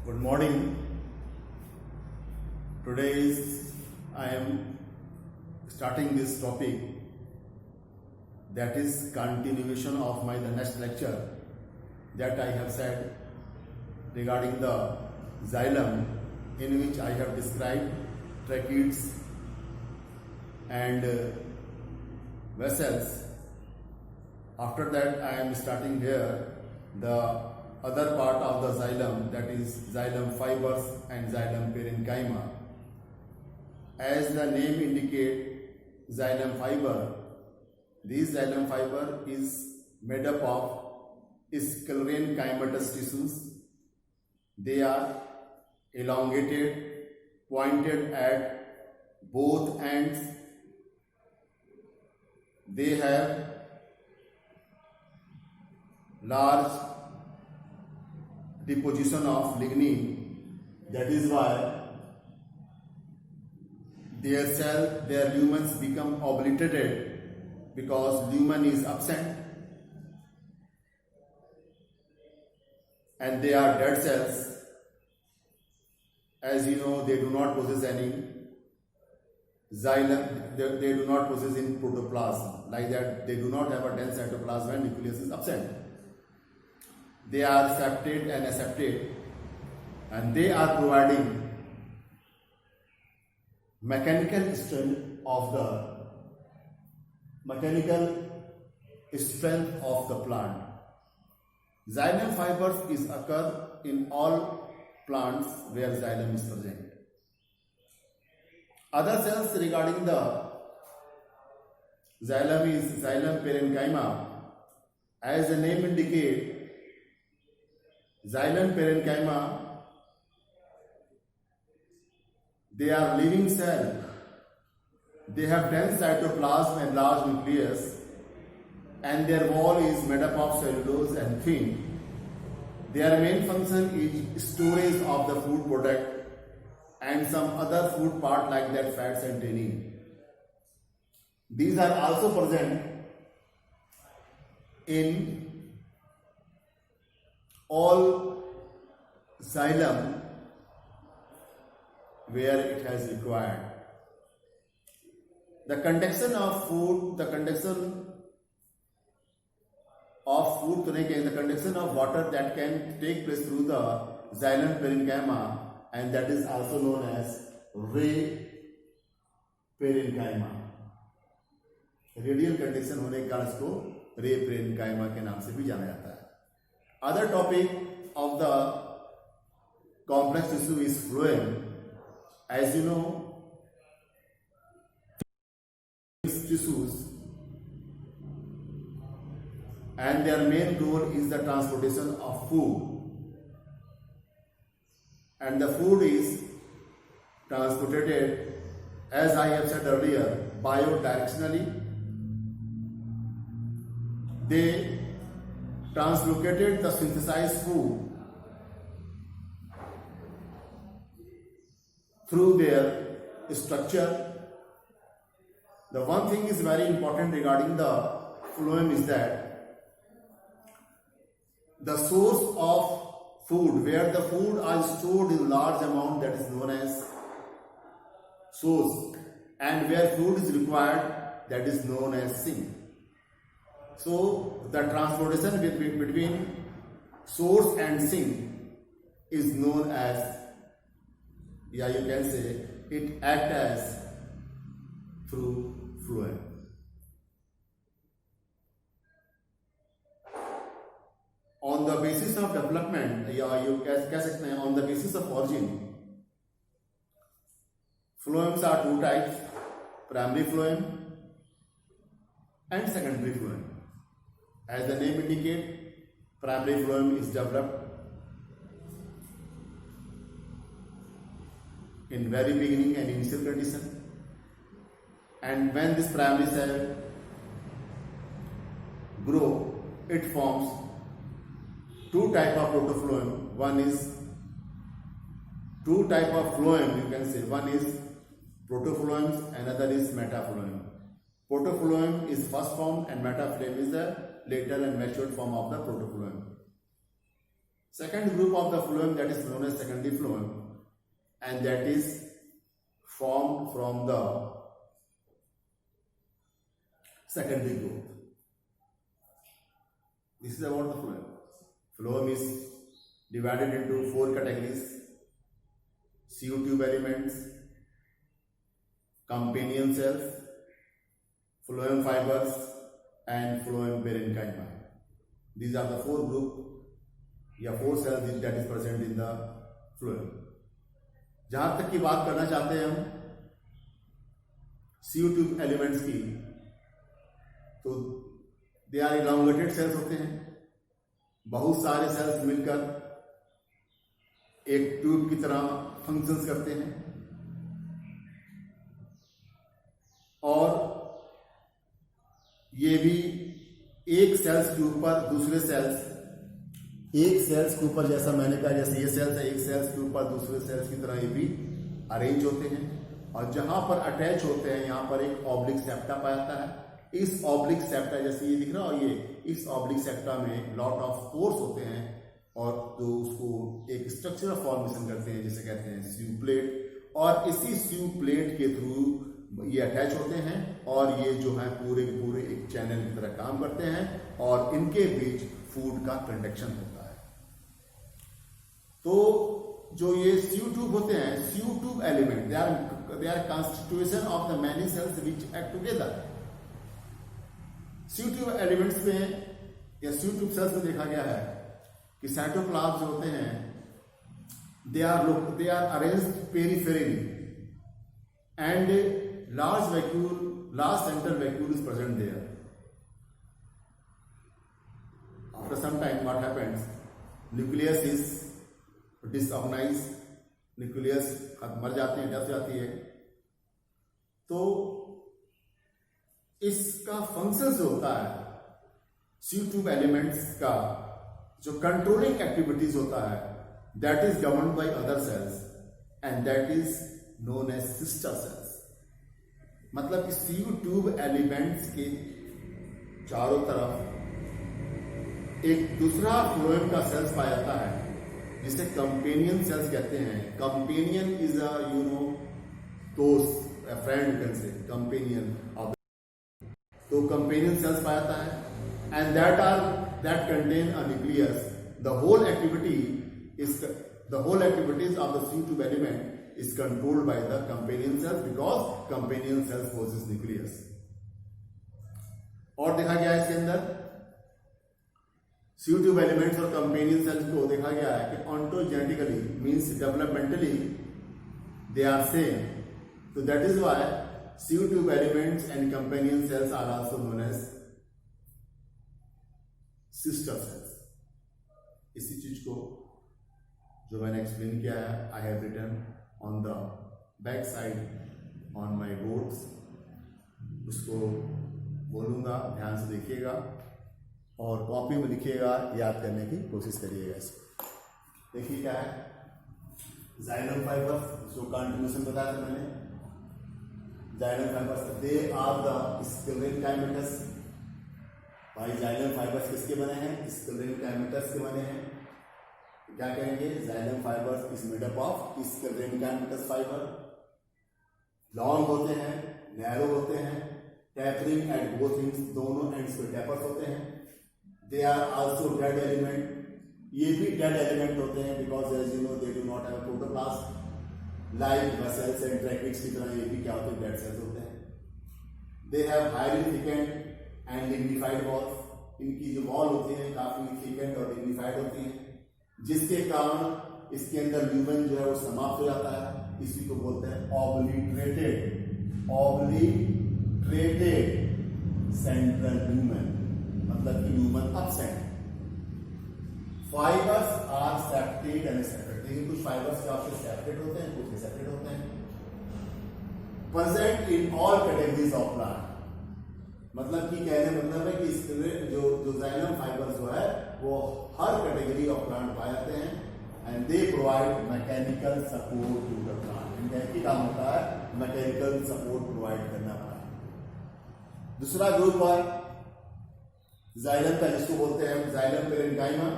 Good morning. Today I am starting this topic that is continuation of the next lecture that I have said regarding the xylem, in which I have described tracheids and vessels. After that I am starting here the other part of the xylem, that is xylem fibers and xylem parenchyma. As the name indicate, xylem fiber, this xylem fiber is made up of sclerine chymatous tissues. They are elongated, pointed at both ends. They have large deposition of lignin. That is why their lumens become obliterated, because lumen is absent, and they are dead cells. As you know, they do not possess any xylem, they do not possess in protoplasm. Like that, they do not have a dense cytoplasm when nucleus is absent. They are septate and aseptate, and they are providing mechanical strength of the plant. Xylem fibers is occur in all plants where xylem is present. Other cells regarding the xylem is xylem parenchyma. As the name indicates, xylem parenchyma, they are living cell. They have dense cytoplasm and large nucleus, and their wall is made up of cellulose and fin. Their main function is storage of the food product and some other food part like that fats and tannin. These are also present in all xylem where it has required. The conduction of food, the conduction of water that can take place through the xylem parenchyma, and that is also known as ray parenchyma. Radial conduction होने के कारण इसको रे parenchyma के नाम से भी जाना जाता है. Other topic of the complex tissue is phloem. As you know, tissues, and their main role is the transportation of food, and the food is transported, as I have said earlier, biodirectionally. They translocated the synthesized food through their structure. The one thing is very important regarding the phloem is that the source of food, where the food are stored in large amount, that is known as source, and where food is required, that is known as sink. So the transportation between source and sink is known as, you can say, it acts as through phloem. On the basis of development, you कह सकते हैं, on the basis of origin, phloems are two types: primary phloem and secondary phloem. As the name indicates, primary phloem is developed in very beginning and initial condition, and when this primary cell grow, it forms two type of protophlloem. One is two type of phloem, you can say. One is protophlloems, another is metaphloem. Protophlloem is first form and metaphloem is the later and matured form of the protophlloem. Second group of the phloem that is known as secondary phloem, and that is formed from the secondary growth. This is about the phloem. Phloem is divided into 4 categories: CO tube elements, companion cells, phloem fibers, and phloem parenchyma. These are the 4 group या 4 cells that is present in the phloem. जहां तक की बात करना चाहते हैं हम CO tube elements की, तो दे आर इलांगेटेड सेल्स होते हैं. बहुत सारे सेल्स मिलकर एक ट्यूब की तरह फंक्शंस करते हैं, और ये भी एक सेल्स के ऊपर दूसरे सेल्स, एक सेल्स के ऊपर, जैसा मैंने कहा जैसे ये सेल्स है, एक सेल्स के ऊपर दूसरे सेल्स की तरह ये भी अरेंज होते हैं. और जहां पर अटैच होते हैं यहां पर एक ऑब्लिक सेप्टा पाया जाता है. इस ऑब्लिक सेप्टा, जैसे ये दिख रहा है, और ये इस ऑब्लिक सेप्टा में लॉट ऑफ पोर्स होते हैं, और जो उसको एक स्ट्रक्चरल फॉर्मेशन करते हैं जिसे कहते हैं स्यू प्लेट. और इसी स्यू प्लेट के थ्रू ये अटैच होते हैं, और ये जो है पूरे के पूरे एक चैनल की तरह काम करते हैं, और इनके बीच फूड का कंडक्शन होता है. तो जो ये स्यू ट्यूब होते हैं, sieve tube element, they are constitution of the many cells which act together. Sieve tube elements में या स्यू ट्यूब सेल्स में देखा गया है कि साइटोप्लाज्म जो होते हैं, they are arranged peripherally, and large central vacuole is present there. After some time, what happens? Nucleus is disorganized. Nucleus मर जाते हैं, डेथ जाती है. तो इसका फंक्शन जो होता है स्यू ट्यूब एलिमेंट्स का, जो कंट्रोलिंग एक्टिविटीज होता है, that is governed by other cells, and that is known as sister cells. मतलब स्यू ट्यूब एलिमेंट्स के चारों तरफ एक दूसरा फ्लोएम का सेल्स पाया जाता है जिसे कंपेनियन सेल्स कहते हैं. कंपेनियन इज अ दोस्त, a friend you can say, companion of. तो कंपेनियन सेल्स पाया जाता है, and that contain a nucleus. The whole activities of the C tube element is controlled by the companion cells because companion cells possess nucleus. और देखा गया है इसके अंदर C tube elements और companion cells को देखा गया है कि ontogenetically means developmentally they are same. So that is why C tube elements and companion cells are also known as sister cells. इसी चीज को जो मैंने एक्सप्लेन किया है, I have written on the back side on my boards. उसको बोलूंगा, ध्यान से देखिएगा और कॉपी में लिखिएगा, याद करने की कोशिश करिएगा. इसको देखिए क्या है, जाइलम फाइबर्स, जो कंट्रीब्यूशन बताया था मैंने. Xylem fibres they are the sclerenchymatous. भाई जाइलम फाइबर्स किसके बने हैं? स्क्लेरेनकाइमेटस के बने हैं. क्या कहेंगे? Xylem fibres is made up of sclerenchymatous fibre. Long होते हैं, नैरो होते हैं, टैपरिंग एट बोथ एंड्स, दोनों एंड्स पे टैपर्स होते हैं. They are also dead element. ये भी डेड एलिमेंट होते हैं because as you know they do not have protoplast. Like vessels and tracheids की तरह ये भी क्या होते हैं? डेड सेल्स होते हैं. They have highly thickened and lignified walls. इनकी जो वॉल होती है काफी थिकेंड और लिग्निफाइड होती है, जिसके कारण इसके अंदर ल्यूमेन जो है वो समाप्त हो जाता है. इसी को बोलते हैं ऑब्लिटरेटेड सेंट्रल ल्यूमेन, मतलब कि lumen absent. Fibres are separate and separate. देखिए कुछ फाइबर्स क्या होते हैं? सेपरेट होते हैं, कुछ सेपरेट होते हैं. Present in all categories of plant. मतलब कि कहने मतलब है कि इसके जो जाइलम फाइबर्स जो है वो हर कैटेगरी ऑफ प्लांट पाए जाते हैं, and they provide mechanical support to the plant. इनका एक ही काम होता है, मैकेनिकल सपोर्ट प्रोवाइड करना पड़ता है. दूसरा ग्रुप है जाइलम का, जिसको बोलते हैं xylem parenchyma.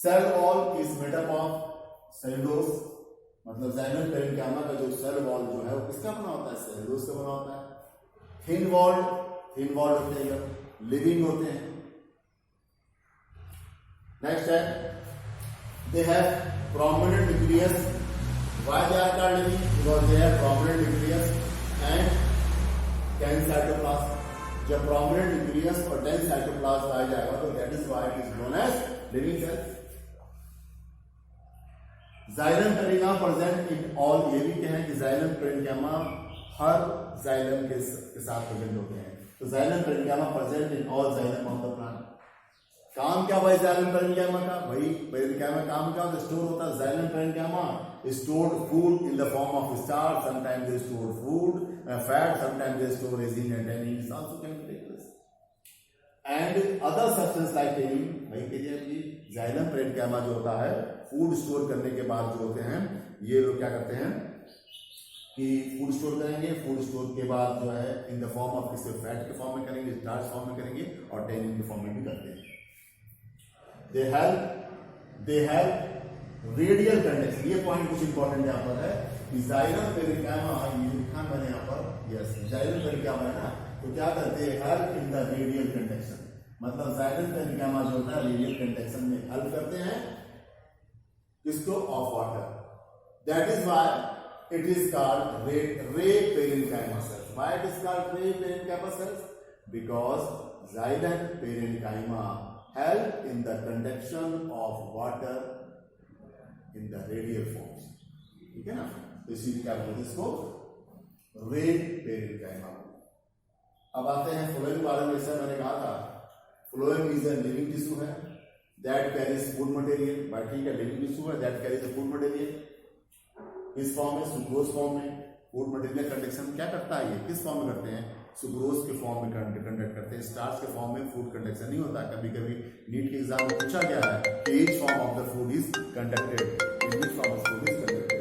Cell wall is made up of cellulose, मतलब जाइलम पेरेन्काइमा का जो सेल वॉल जो है वो किसका बना होता है, सेलुलोज का बना होता है। थिन वॉल्ड होते हैं, लिविंग होते हैं। नेक्स्ट है they have prominent nucleus. Why they are called living? Because they have prominent nucleus and dense cytoplasm. जब prominent nucleus और dense cytoplasm पाया जाएगा तो that is why it is known as living cell. Xylem parenchyma present in all, ये भी कहें कि xylem parenchyma हर xylem के साथ प्रेजेंट होते हैं। तो xylem parenchyma present in all xylem of the plant. काम क्या भाई जाइलम पेरेन्काइमा का, भाई पेरेन्काइमा काम क्या होता है, स्टोर होता है। Xylem parenchyma stored food in the form of starch, sometimes they store food, fat, sometimes they store resin and tannin is also can take place. And other substance like tannin, भाई कहिए कि xylem parenchyma जो होता है food store करने के बाद जो होते हैं ये लोग क्या करते हैं कि फूड स्टोर करेंगे, फूड स्टोर के बाद जो है इन द फॉर्म ऑफ किसी फैट के फॉर्म में करेंगे, स्टार्च फॉर्म में करेंगे और tannin के फॉर्म में भी करते हैं। They have रेडियल कंडक्शन, ये पॉइंट कुछ इंपॉर्टेंट यहाँ पर है कि जाइलम पेरेन्काइमा, ये लिखा मैंने यहाँ पर, यस जाइलम पेरेन्काइमा है ना, तो क्या करते हैं help in the radial conduction, मतलब जाइलम पेरेन्काइमा जो होता है रेडियल कंडक्शन में हेल्प करते हैं किसको, of water. That is why it is called ray parenchyma cells. Why it is called ray parenchyma cells, because xylem parenchyma help in the conduction of water in the radial forms, ठीक है ना। तो इसीलिए क्या बोलते हैं इसको, रे पेरेन्काइमा। अब आते हैं फ्लोएम के बारे में। जैसा मैंने कहा था phloem is a living tissue है दैट कैरीज फूड मटेरियल, बात ठीक है, लिविंग टिश्यू है दैट कैरीज फूड मटेरियल। इस फॉर्म में सुक्रोज फॉर्म में फूड मटेरियल कंडक्शन क्या करता है, ये किस फॉर्म में करते हैं, सुक्रोज के फॉर्म में कंडक्ट करते हैं। स्टार्च के फॉर्म में फूड कंडक्शन नहीं होता। कभी कभी नीट के एग्जाम में पूछा गया है कि each form of the food is conducted, each form of food is conducted.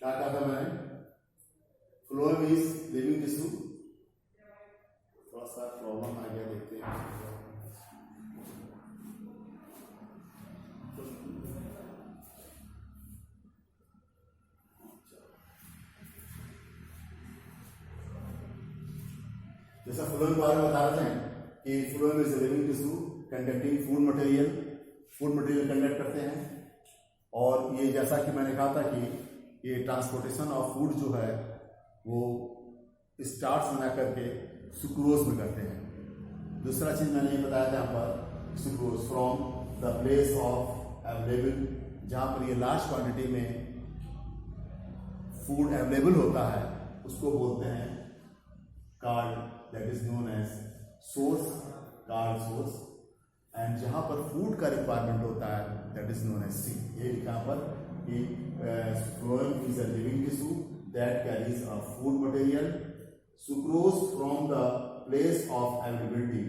क्या कहा था मैंने, फ्लोएम इज लिविंग टिश्यू। थोड़ा सा प्रॉब्लम आ गया, देखते हैं। जैसा फ्लोएम के बारे में बता रहे हैं कि phloem is living tissue conducting food material conduct करते हैं। और ये जैसा कि मैंने कहा था कि ये ट्रांसपोर्टेशन ऑफ फूड जो है वो स्टार्च बना करके सुक्रोज में करते हैं। दूसरा चीज मैंने ये बताया था यहाँ पर, sucrose from the place of available, जहाँ पर ये लार्ज क्वांटिटी में फूड अवेलेबल होता है उसको बोलते हैं card, that is known as source, card source. And जहाँ पर फूड का रिक्वायरमेंट होता है that is known as C. ये लिखा पर कि phloem is a living tissue that carries a food material, sucrose from the place of availability,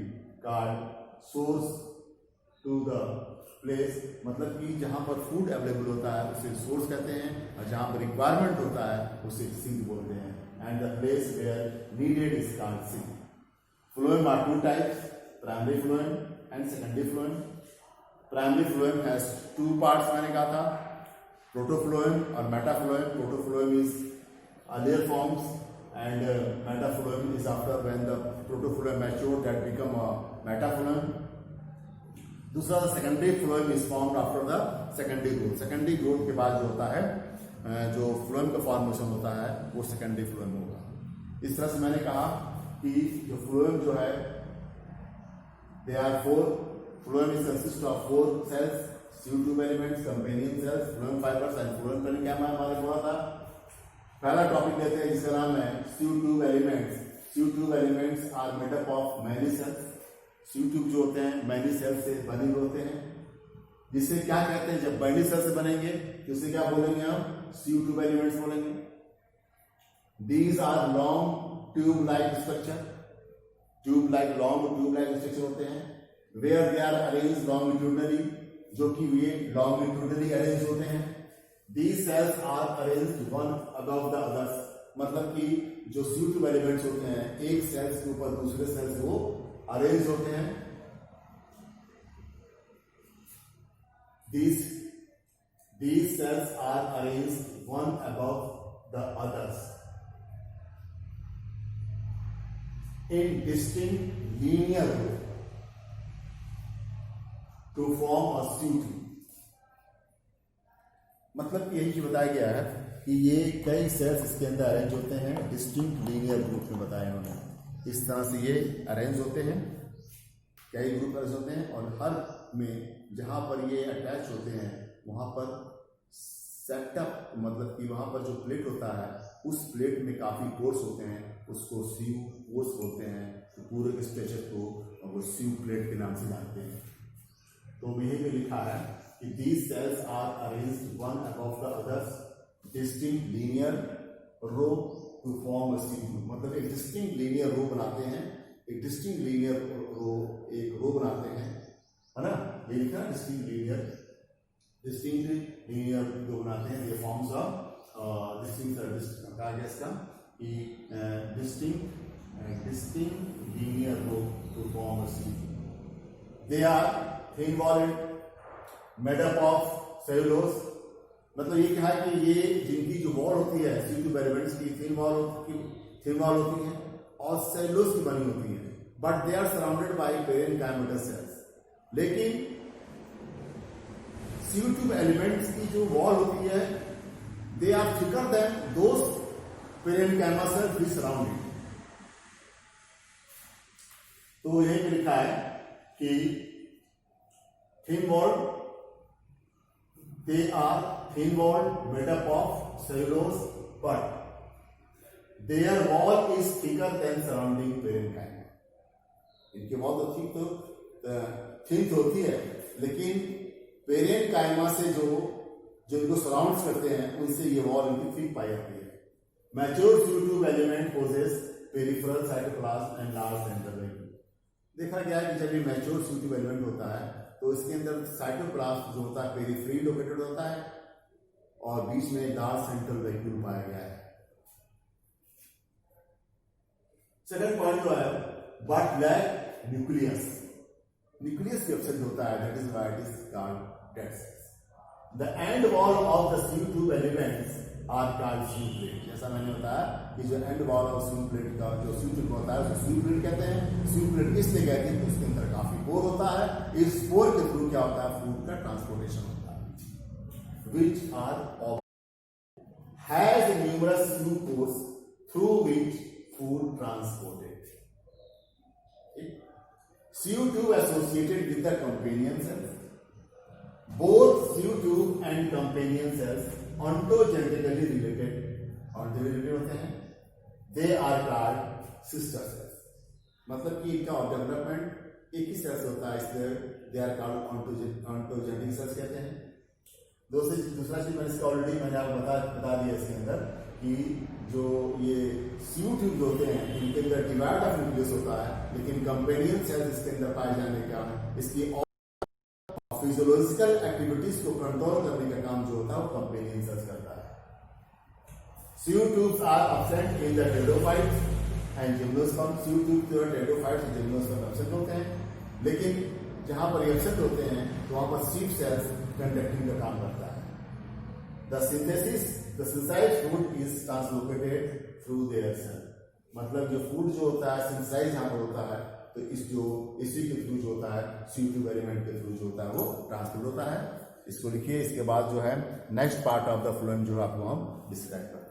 card source to the place, मतलब कि जहां पर फूड अवेलेबल होता है उसे सोर्स कहते हैं और जहां पर रिक्वायरमेंट होता है उसे सिंक बोलते हैं। And the place where needed is called sink. Phloem are two types, primary phloem and secondary phloem. Primary phloem has two parts, मैंने कहा था, प्रोटोफ्लोएम और metaphloem. Protophloem is earlier forms and metafloem is after when the protofloem mature that become a metafloem. दूसरा secondary phloem is formed after the secondary growth. Secondary growth के बाद जो होता है जो फ्लोएम का फॉर्मेशन होता है वो सेकेंडरी फ्लोएम होगा। इस तरह से मैंने कहा कि जो फ्लोएम जो है they are four, phloem is consist of 4 cells. CO2 elements, companion cells, phloem fibres and phloem parenchyma हमारे पढ़ा था। पहला टॉपिक लेते हैं जिसका नाम है CO2 elements. CO2 elements are made up of many cells. CO2 जो होते हैं मैनी सेल्स से बने हुए होते हैं, जिससे क्या कहते हैं, जब मैनी सेल से बनेंगे तो उसे क्या बोलेंगे हम, CO2 एलिमेंट्स बोलेंगे। These are long tube-like structure, long tube-like structure होते हैं, where they are arranged longitudinally, जो कि ये longitudinally arranged होते हैं। These cells are arranged one above the others, मतलब कि जो CO2 एलिमेंट्स होते हैं एक सेल्स के ऊपर दूसरे सेल्स वो अरेंज होते हैं। These cells are arranged one above the others in distinct linear row to form a CO2। मतलब यही जो बताया गया है कि ये कई सेल्स इसके अंदर अरेंज होते हैं डिस्टिंक्ट लीनियर ग्रुप में, बताया उन्होंने। इस तरह से ये अरेंज होते हैं, कई ग्रुप अरेंज होते हैं, और हर में जहां पर ये अटैच होते हैं वहां पर सेटअप, मतलब कि वहां पर जो प्लेट होता है उस प्लेट में काफी पोर्स होते हैं, उसको सीव पोर्स बोलते हैं। तो पूरे स्ट्रक्चर को वो सीव प्लेट के नाम से जानते हैं। तो यही पे लिखा है कि these cells are arranged one above the others distinct linear row to form a CO2। मतलब एक डिस्टिंक्ट लीनियर रो बनाते हैं, एक डिस्टिंक्ट लीनियर रो, एक रो बनाते हैं, है ना, ये लिखा है डिस्टिंक्ट लीनियर जो बनाते हैं, ये forms of distinct linear row to form a CO2। They are thin walled, made up of cellulose। मतलब ये क्या है कि ये जिनकी जो वॉल होती है CO2 एलिमेंट्स की थिन वॉल होती है और सेलुलोज की बनी होती है, but they are surrounded by parenchymal cells. लेकिन CO2 एलिमेंट्स की जो वॉल होती है they are thicker than those parenchymal cells which surround it. तो यही पे लिखा है कि thin wall, they are thin walled, made up of cellulose, but their wall is thicker than surrounding parenchyma। इनकी वॉल तो थिन तो होती है, लेकिन पेरेन्काइमा से जो इनको सराउंड करते हैं उनसे ये वॉल इनकी थिक पाई जाती है। Mature CO2 element possess peripheral cytoplasm and large central vacuole. देखा गया है कि जब ये मैच्योर CO2 एलिमेंट होता है तो इसके अंदर साइटोप्लाज्म जो होता है पेरिफेरी लोकेटेड होता है और बीच में लार्ज सेंट्रल वैक्यूल पाया गया है। सेकंड पॉइंट जो है, बट लैक न्यूक्लियस की एब्सेंट होता है, that is why it is called dead cells. The end wall of the CO2 elements are called sweet plate. जैसा मैंने बताया कि जो end wall of sweet plate का जो CO2 होता है उसे स्वीट प्लेट कहते हैं। स्वीट प्लेट इसलिए कहते हैं कि उसके अंदर काफी पोर होता है, इस पोर के थ्रू क्या होता है, फूड का ट्रांसपोर्टेशन होता है, which are has numerous few pores through which food transported। CO2 associated with the companion cells, both CO2 and companion cells ontogenetically related होते हैं, they are called sister cells। मतलब कि इनका डेवलपमेंट एक ही cell से होता है, इसलिए दे आर कॉल्ड ऑन्टोजेनिक सेल्स कहते हैं। दूसरा चीज मैंने इसका ऑलरेडी मैंने आपको बता दिया इसके अंदर कि जो ये CO2 जो होते हैं इनके अंदर डिवाइड ऑफ न्यूक्लियस होता है, लेकिन कंपेनियन सेल्स इसके अंदर पाए जाने का इसकी फिजियोलॉजिकल एक्टिविटीज को कंट्रोल करने का काम जो होता है वो कंपेनियन सेल्स करता है। CO2s are absent in the pteridophytes and gymnosperm। CO2 pteridophytes और जिम्नोस्पर्म एब्सेंट होते हैं, लेकिन जहां पर एब्सेंट होते हैं तो वहां पर सीड सेल्स कंडक्टिंग का काम करता है। The synthesized food is translocated through their cell। मतलब जो फूड जो होता है सिंथेसाइज जहां पर होता है तो इसी के थ्रू जो होता है CO2 एलिमेंट के थ्रू जो होता है वो ट्रांसपोर्ट होता है। इसको लिखिए, इसके बाद जो है next part of the phloem जो आपको हम डिस्क्राइब करते हैं।